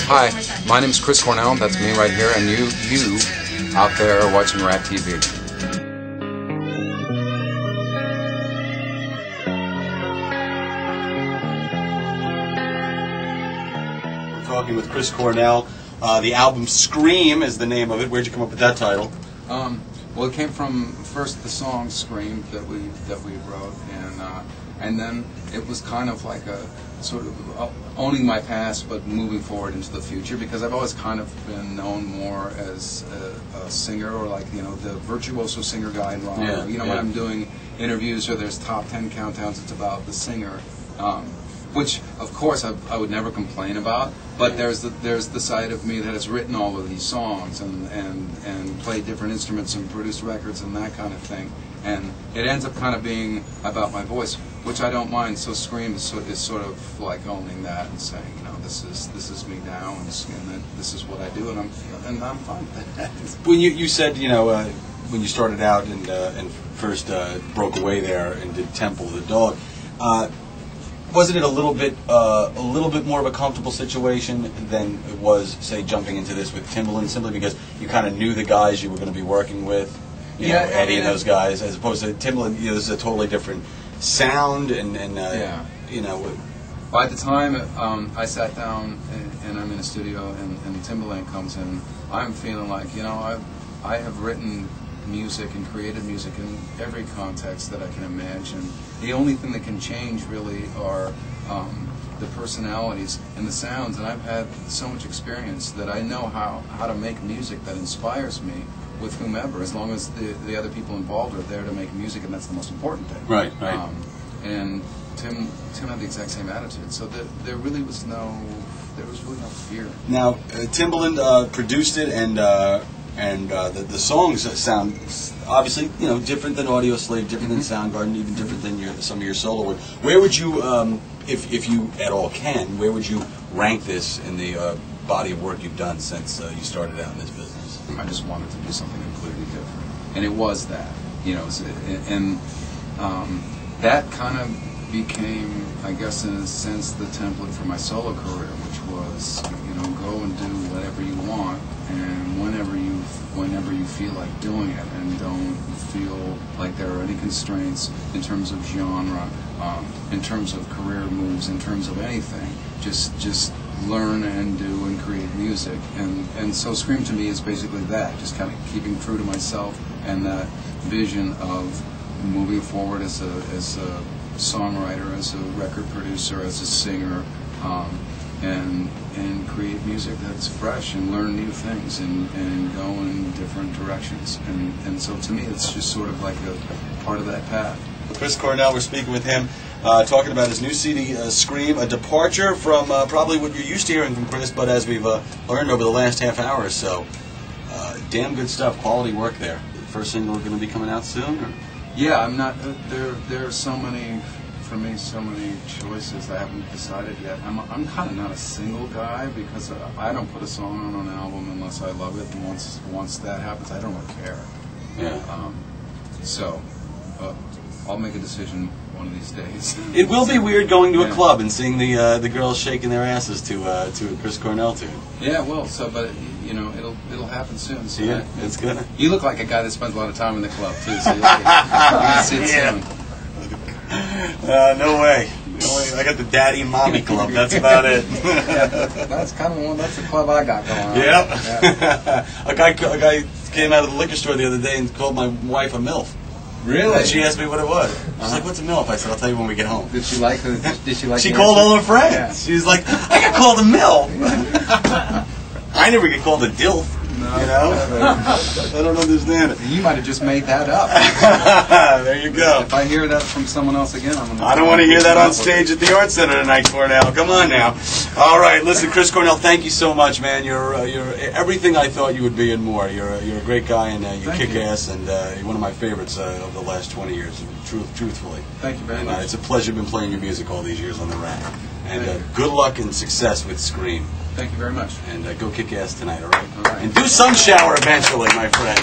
Hi, my name's Chris Cornell, that's me right here, and you out there are watching Rat TV. We're talking with Chris Cornell. The album Scream is the name of it. Where'd you come up with that title? Well, it came from first the song "Scream" that we wrote, and then it was kind of like a sort of owning my past, but moving forward into the future. Because I've always kind of been known more as a singer, or like the virtuoso singer guy in rock. Yeah, when I'm doing interviews or there's top 10 countdowns, it's about the singer. Which, of course, I would never complain about, but there's the side of me that has written all of these songs and played different instruments and produced records and that kind of thing, and it ends up kind of being about my voice, which I don't mind. So Scream is sort of like owning that and saying, this is me now, and that this is what I do, and I'm fine with that. When you said when you started out and first broke away there and did Temple the Dog. Wasn't it a little bit more of a comfortable situation than it was, say, jumping into this with Timbaland, simply because you kind of knew the guys you were going to be working with, Eddie and those guys, as opposed to Timbaland? This is a totally different sound, and By the time I sat down and I'm in a studio and Timbaland comes in, I'm feeling like I have written music and created music in every context that I can imagine. The only thing that can change really are the personalities and the sounds, and I've had so much experience that I know how to make music that inspires me with whomever, as long as the other people involved are there to make music, and that's the most important thing. Right. And Tim had the exact same attitude, so there really was no fear. Now, Timbaland produced it, and the songs sound obviously different than Audio Slave, different than Soundgarden, even different than some of your solo work. Where would you, if you at all can, where would you rank this in the body of work you've done since you started out in this business? I just wanted to do something completely different, and it was that, that kind of became, I guess, in a sense, the template for my solo career, which was, go and do whatever you want, and whenever you feel like doing it, and don't feel like there are any constraints in terms of genre, in terms of career moves, in terms of anything. Just learn and do and create music, and so Scream to me is basically that, just kind of keeping true to myself and that vision of moving forward as a songwriter, as a record producer, as a singer, and create music that's fresh and learn new things and go in different directions. And so to me it's just sort of like a part of that path. Chris Cornell, we're speaking with him, talking about his new CD, Scream, a departure from probably what you're used to hearing from Chris, but as we've learned over the last half hour or so, damn good stuff, quality work there. First single going to be coming out soon? Or? Yeah, I'm not, there are so many, for me, so many choices I haven't decided yet. I'm kind of not a single guy, because I don't put a song on an album unless I love it, and once that happens, I don't really care. Yeah. So I'll make a decision one of these days. It will be weird going to a club and seeing the girls shaking their asses to a Chris Cornell tune. Yeah, well, but it'll happen soon. So yeah, it's gonna. You look like a guy that spends a lot of time in the club too. So you'll see it soon. No way. I got the daddy and mommy club. That's about it. That's kind of that's the club I got going on. Yep. Yeah. a guy came out of the liquor store the other day and called my wife a MILF. Really? And she asked me what it was. She's like, "What's a MILF?" I said, "I'll tell you when we get home." Did she like the? Did she like? She called all her friends. Yeah. She was like, "I got called a MILF." I never get called a DILF. No, I don't understand it. You might have just made that up. There you go. If I hear that from someone else again, I don't want to hear that on stage at the Art Center tonight, Cornell. Come on now. All right, listen, Chris Cornell, thank you so much, man. You're everything I thought you would be and more. You're a great guy, and you kick ass, and you're one of my favorites of the last 20 years. Truthfully. Thank you very much. It's a pleasure been playing your music all these years on the Rat. And good luck and success with Scream. Thank you very much. And go kick ass tonight, all right? All right. And do some shower eventually, my friend.